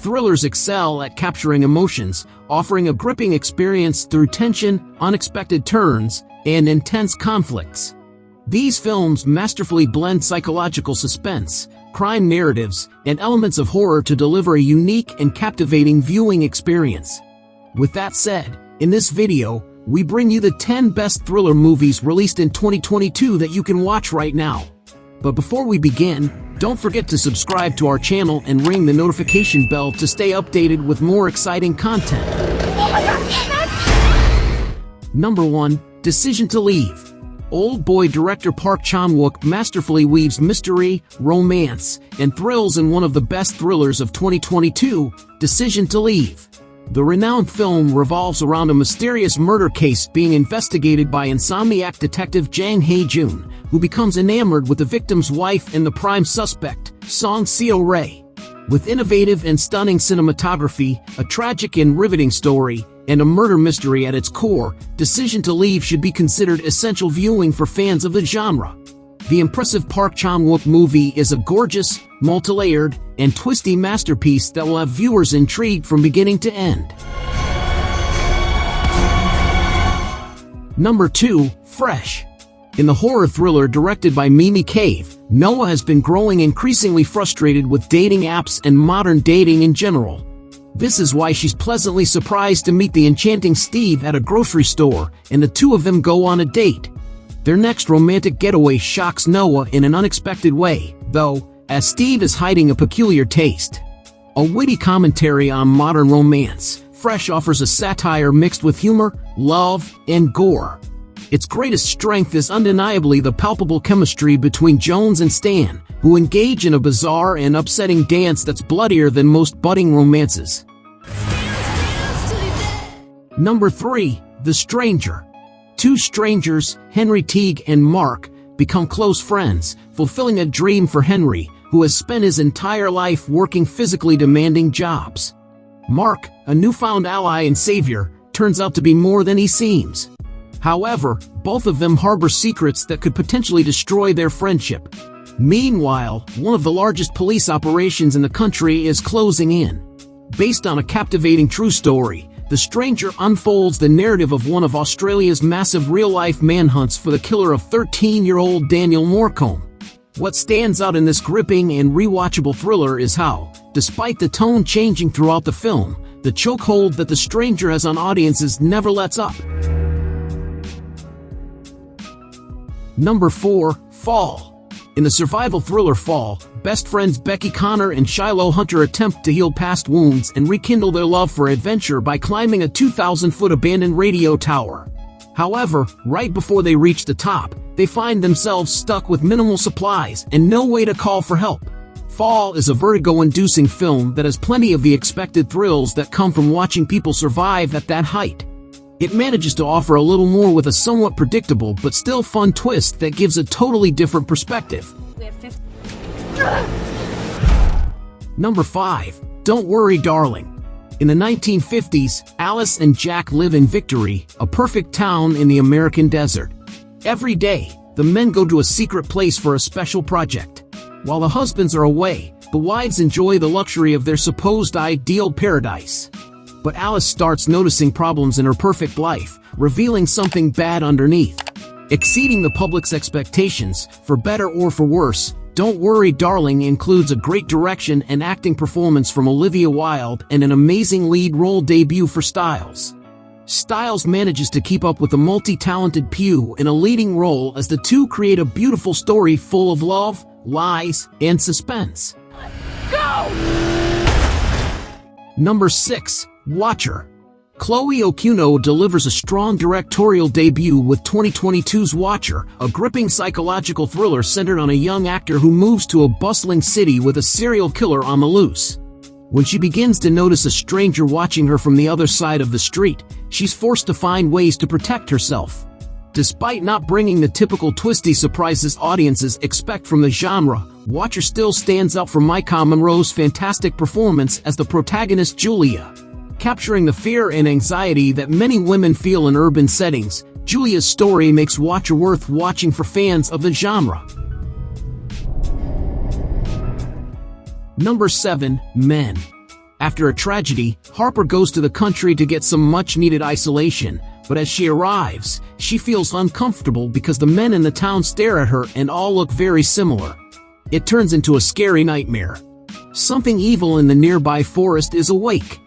thrillers excel at capturing emotions, offering a gripping experience through tension, unexpected turns, and intense conflicts. These films masterfully blend psychological suspense, crime narratives, and elements of horror to deliver a unique and captivating viewing experience. With that said, in this video, we bring you the 10 best thriller movies released in 2022 that you can watch right now. But before we begin, don't forget to subscribe to our channel and ring the notification bell to stay updated with more exciting content. Oh my God! Number 1. Decision to Leave. Old Boy director Park Chan-wook masterfully weaves mystery, romance, and thrills in one of the best thrillers of 2022, Decision to Leave. The renowned film revolves around a mysterious murder case being investigated by insomniac detective Jang Hae-jun, who becomes enamored with the victim's wife and the prime suspect, Song Seo-rae. With innovative and stunning cinematography, a tragic and riveting story, and a murder mystery at its core, Decision to Leave should be considered essential viewing for fans of the genre. The impressive Park Chan-wook movie is a gorgeous, multi-layered, and twisty masterpiece that will have viewers intrigued from beginning to end. Number 2. Fresh. In the horror thriller directed by Mimi Cave, Noah has been growing increasingly frustrated with dating apps and modern dating in general. This is why she's pleasantly surprised to meet the enchanting Steve at a grocery store, and the two of them go on a date. Their next romantic getaway shocks Noah in an unexpected way, though, as Steve is hiding a peculiar taste. A witty commentary on modern romance, Fresh offers a satire mixed with humor, love, and gore. Its greatest strength is undeniably the palpable chemistry between Jones and Stan, who engage in a bizarre and upsetting dance that's bloodier than most budding romances. Number 3. The Stranger. Two strangers, Henry Teague and Mark, become close friends, fulfilling a dream for Henry, who has spent his entire life working physically demanding jobs. Mark, a newfound ally and savior, turns out to be more than he seems. However, both of them harbor secrets that could potentially destroy their friendship. Meanwhile, one of the largest police operations in the country is closing in. Based on a captivating true story, The Stranger unfolds the narrative of one of Australia's massive real-life manhunts for the killer of 13-year-old Daniel Morecombe. What stands out in this gripping and rewatchable thriller is how, despite the tone changing throughout the film, the chokehold that The Stranger has on audiences never lets up. Number 4. Fall. In the survival thriller Fall, best friends Becky Connor and Shiloh Hunter attempt to heal past wounds and rekindle their love for adventure by climbing a 2,000-foot abandoned radio tower. However, right before they reach the top, they find themselves stuck with minimal supplies and no way to call for help. Fall is a vertigo-inducing film that has plenty of the expected thrills that come from watching people survive at that height. It manages to offer a little more with a somewhat predictable but still fun twist that gives a totally different perspective. Number 5. Don't Worry, Darling. In the 1950s, Alice and Jack live in Victory, a perfect town in the American desert. Every day, the men go to a secret place for a special project. While the husbands are away, the wives enjoy the luxury of their supposed ideal paradise. But Alice starts noticing problems in her perfect life, revealing something bad underneath. Exceeding the public's expectations, for better or for worse, Don't Worry, Darling includes a great direction and acting performance from Olivia Wilde and an amazing lead role debut for Stiles. Stiles manages to keep up with the multi-talented Pugh in a leading role as the two create a beautiful story full of love, lies, and suspense. Go! Number 6. Watcher. Chloe Okuno delivers a strong directorial debut with 2022's Watcher, a gripping psychological thriller centered on a young actor who moves to a bustling city with a serial killer on the loose. When she begins to notice a stranger watching her from the other side of the street, she's forced to find ways to protect herself. Despite not bringing the typical twisty surprises audiences expect from the genre, Watcher still stands out for Micah Monroe's fantastic performance as the protagonist Julia. Capturing the fear and anxiety that many women feel in urban settings, Julia's story makes Watcher worth watching for fans of the genre. Number 7. Men. After a tragedy, Harper goes to the country to get some much-needed isolation, but as she arrives, she feels uncomfortable because the men in the town stare at her and all look very similar. It turns into a scary nightmare. Something evil in the nearby forest is awake.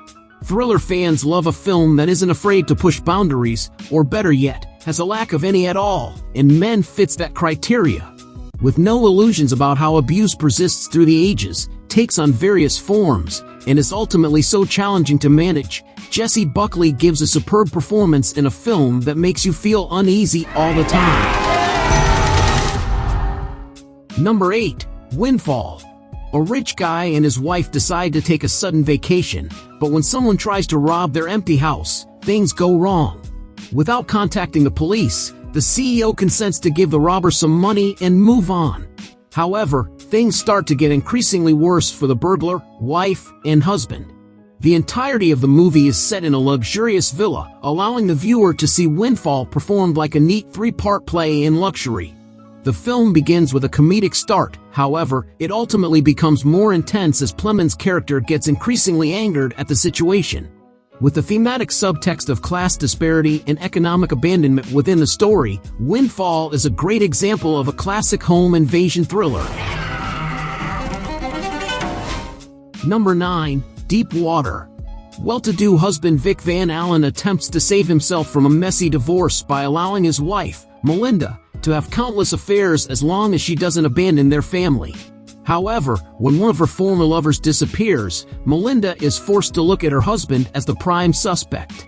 Thriller fans love a film that isn't afraid to push boundaries, or better yet, has a lack of any at all, and Men fits that criteria. With no illusions about how abuse persists through the ages, takes on various forms, and is ultimately so challenging to manage, Jessie Buckley gives a superb performance in a film that makes you feel uneasy all the time. Number 8. Windfall. A rich guy and his wife decide to take a sudden vacation, but when someone tries to rob their empty house, things go wrong. Without contacting the police, the CEO consents to give the robber some money and move on. However, things start to get increasingly worse for the burglar, wife, and husband. The entirety of the movie is set in a luxurious villa, allowing the viewer to see Windfall performed like a neat three-part play in luxury. The film begins with a comedic start, however, it ultimately becomes more intense as Plemons' character gets increasingly angered at the situation. With the thematic subtext of class disparity and economic abandonment within the story, Windfall is a great example of a classic home invasion thriller. Number 9. Deep Water. Well-to-do husband Vic Van Allen attempts to save himself from a messy divorce by allowing his wife, Melinda, to have countless affairs as long as she doesn't abandon their family. However, when one of her former lovers disappears, Melinda is forced to look at her husband as the prime suspect.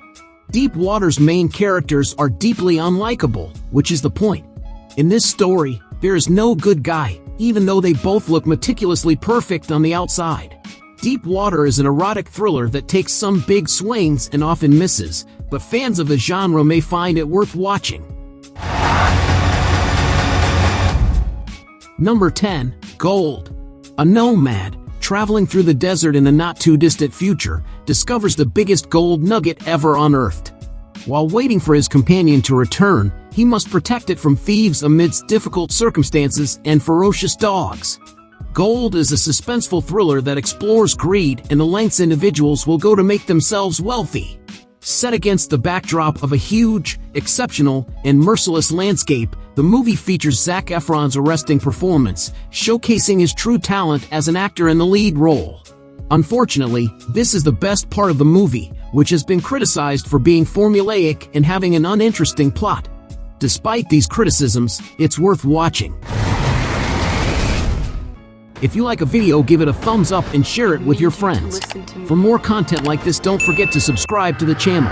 Deep Water's main characters are deeply unlikable, which is the point. In this story, there is no good guy, even though they both look meticulously perfect on the outside. Deep Water is an erotic thriller that takes some big swings and often misses, but fans of the genre may find it worth watching. Number 10. Gold. A nomad, traveling through the desert in the not-too-distant future, discovers the biggest gold nugget ever unearthed. While waiting for his companion to return, he must protect it from thieves amidst difficult circumstances and ferocious dogs. Gold is a suspenseful thriller that explores greed and the lengths individuals will go to make themselves wealthy. Set against the backdrop of a huge, exceptional, and merciless landscape, the movie features Zac Efron's arresting performance, showcasing his true talent as an actor in the lead role. Unfortunately, this is the best part of the movie, which has been criticized for being formulaic and having an uninteresting plot. Despite these criticisms, it's worth watching. If you like a video, give it a thumbs up and share it with your friends. For more content like this, don't forget to subscribe to the channel.